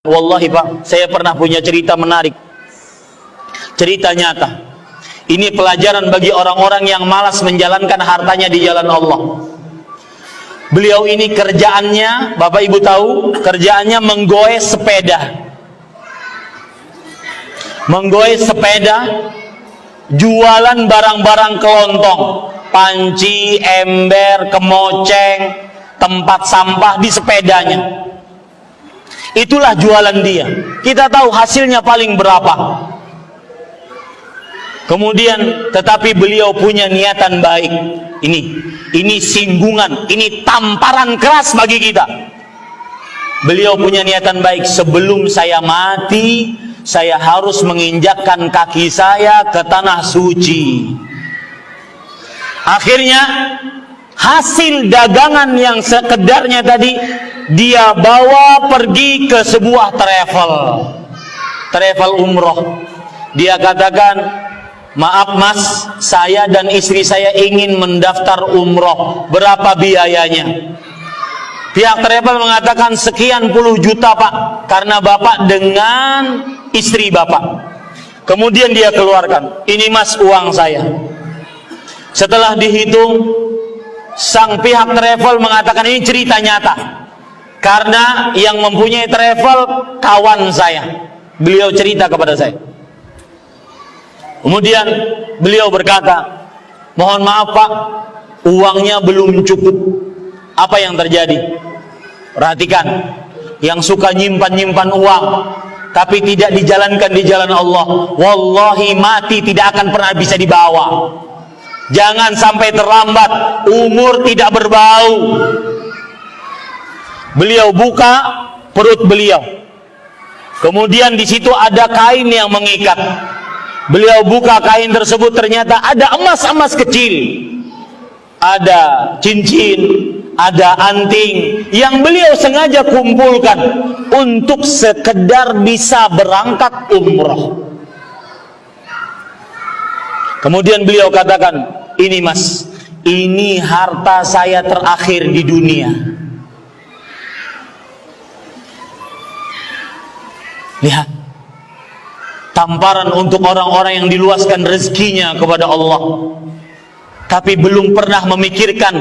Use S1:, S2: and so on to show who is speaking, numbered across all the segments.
S1: Wallahi Pak, saya pernah punya cerita menarik, cerita nyata. Ini pelajaran bagi orang-orang yang malas menjalankan hartanya di jalan Allah. Beliau ini kerjaannya, Bapak Ibu tahu, kerjaannya menggoes sepeda. Menggoes sepeda, jualan barang-barang kelontong, panci, ember, kemoceng, tempat sampah di sepedanya. Itulah jualan dia. Kita tahu hasilnya paling berapa. Kemudian, tetapi beliau punya niatan baik. Ini singgungan, ini tamparan keras bagi kita. Beliau punya niatan baik. Sebelum saya mati, saya harus menginjakkan kaki saya ke tanah suci. Akhirnya, hasil dagangan yang sekedarnya tadi dia bawa pergi ke sebuah travel umroh. Dia katakan, maaf mas, saya dan istri saya ingin mendaftar umroh, berapa biayanya? Pihak travel mengatakan sekian puluh juta pak, karena bapak dengan istri bapak. Kemudian dia keluarkan, ini mas uang saya. Setelah dihitung, sang pihak travel mengatakan ini cerita nyata, karena yang mempunyai travel kawan saya. Beliau cerita kepada saya. Kemudian beliau berkata, mohon maaf pak, uangnya belum cukup. Apa yang terjadi? Perhatikan, yang suka nyimpan-nyimpan uang tapi tidak dijalankan di jalan Allah, wallahi mati tidak akan pernah bisa dibawa. Jangan sampai terlambat, umur tidak berbau. Beliau buka perut beliau. Kemudian di situ ada kain yang mengikat. Beliau buka kain tersebut, ternyata ada emas-emas kecil. Ada cincin, ada anting yang beliau sengaja kumpulkan untuk sekedar bisa berangkat umroh. Kemudian beliau katakan, ini mas, ini harta saya terakhir di dunia. Lihat, tamparan untuk orang-orang yang diluaskan rezekinya kepada Allah, tapi belum pernah memikirkan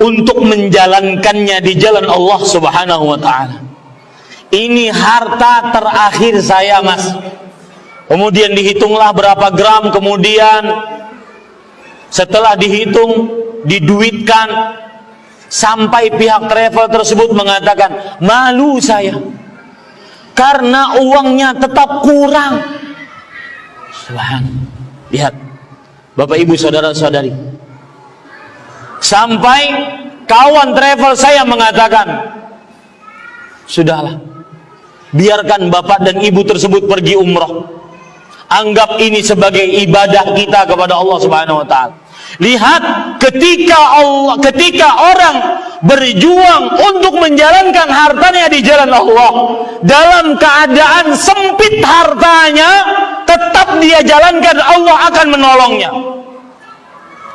S1: untuk menjalankannya di jalan Allah Subhanahu wa ta'ala. Ini harta terakhir saya mas. Kemudian dihitunglah berapa gram, kemudian setelah dihitung, diduitkan, sampai pihak travel tersebut mengatakan, malu saya karena uangnya tetap kurang. Subhanallah. Lihat, Bapak Ibu saudara-saudari, sampai kawan travel saya mengatakan, sudahlah, biarkan bapak dan ibu tersebut pergi umroh, anggap ini sebagai ibadah kita kepada Allah Subhanahu wa ta'ala. Lihat, ketika orang berjuang untuk menjalankan hartanya di jalan Allah, dalam keadaan sempit hartanya, tetap dia jalankan, Allah akan menolongnya.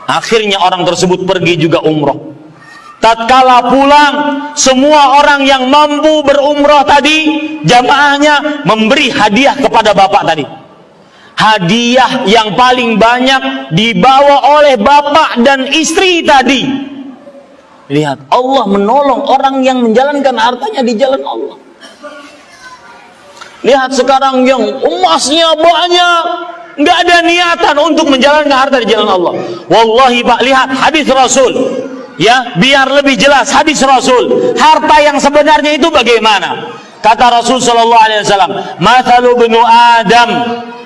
S1: Akhirnya orang tersebut pergi juga umroh. Tatkala pulang, semua orang yang mampu berumroh tadi, jamaahnya memberi hadiah kepada bapak tadi. Hadiah yang paling banyak dibawa oleh bapak dan istri tadi. Lihat, Allah menolong orang yang menjalankan hartanya di jalan Allah. Lihat sekarang yang emasnya banyak, nggak ada niatan untuk menjalankan harta di jalan Allah. Wallahi pak, lihat hadis Rasul, ya, biar lebih jelas hadis Rasul. Harta yang sebenarnya itu bagaimana? Kata Rasul sallallahu alaihi wasallam, "Mathalu ibnu Adam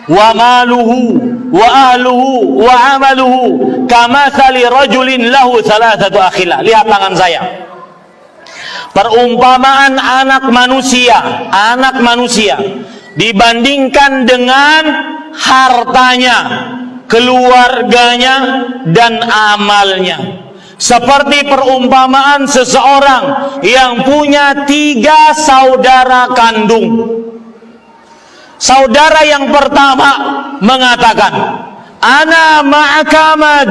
S1: wa maluhu wa ahluhu wa amaluhu kamathali rajulin lahu thalathatu akhila." Lihat tangan saya. Perumpamaan anak manusia dibandingkan dengan hartanya, keluarganya, dan amalnya, seperti perumpamaan seseorang yang punya 3 saudara kandung. Saudara yang pertama mengatakan, ana ma'aka ma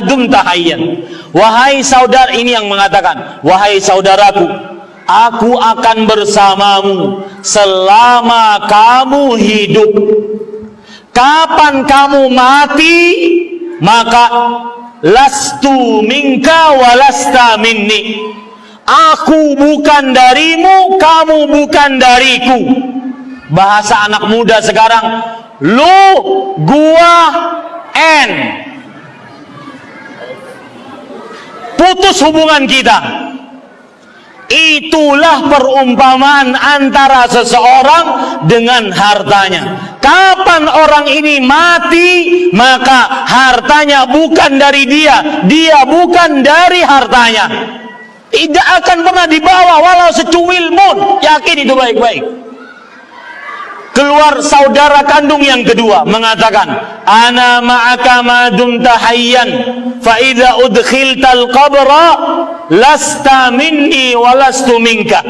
S1: dumta hayyan. Wahai saudara, ini yang mengatakan, wahai saudaraku, aku akan bersamamu selama kamu hidup. Kapan kamu mati, maka lastu minka walasta minni. Aku bukan darimu, kamu bukan dariku. Bahasa anak muda sekarang, lu, gua, and. Putus hubungan kita. Itulah perumpamaan antara seseorang dengan hartanya. Kapan orang ini mati, maka hartanya bukan dari dia, dia bukan dari hartanya. Tidak akan pernah dibawa walau secuil pun. Yakin itu baik-baik. Keluar saudara kandung yang kedua mengatakan, ana ma'aka ma dumta hayyan fa idza udkhiltal qabra lasta minni wa lastu minka.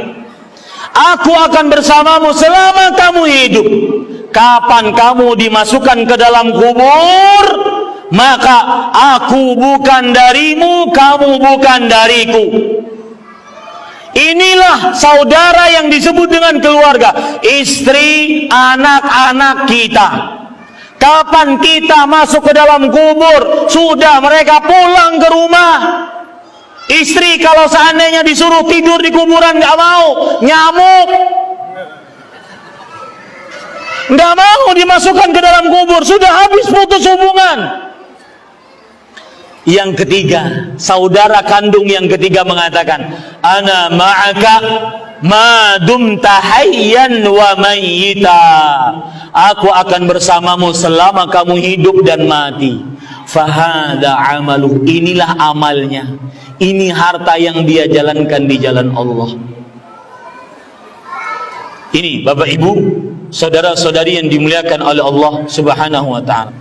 S1: Aku akan bersamamu selama kamu hidup. Kapan kamu dimasukkan ke dalam kubur, maka aku bukan darimu, kamu bukan dariku. Inilah saudara yang disebut dengan keluarga, istri, anak-anak kita. Kapan kita masuk ke dalam kubur, sudah mereka pulang ke rumah. Istri kalau seandainya disuruh tidur di kuburan nggak mau, nyamuk. Nggak mau dimasukkan ke dalam kubur, sudah habis putus hubungan. Yang ketiga, saudara kandung yang ketiga mengatakan, ana ma'aka ma dumta hayyan wa mayyita. Aku akan bersamamu selama kamu hidup dan mati. Fahada amalu. Inilah amalnya. Ini harta yang dia jalankan di jalan Allah. Ini Bapak Ibu, saudara-saudari yang dimuliakan oleh Allah Subhanahu wa ta'ala.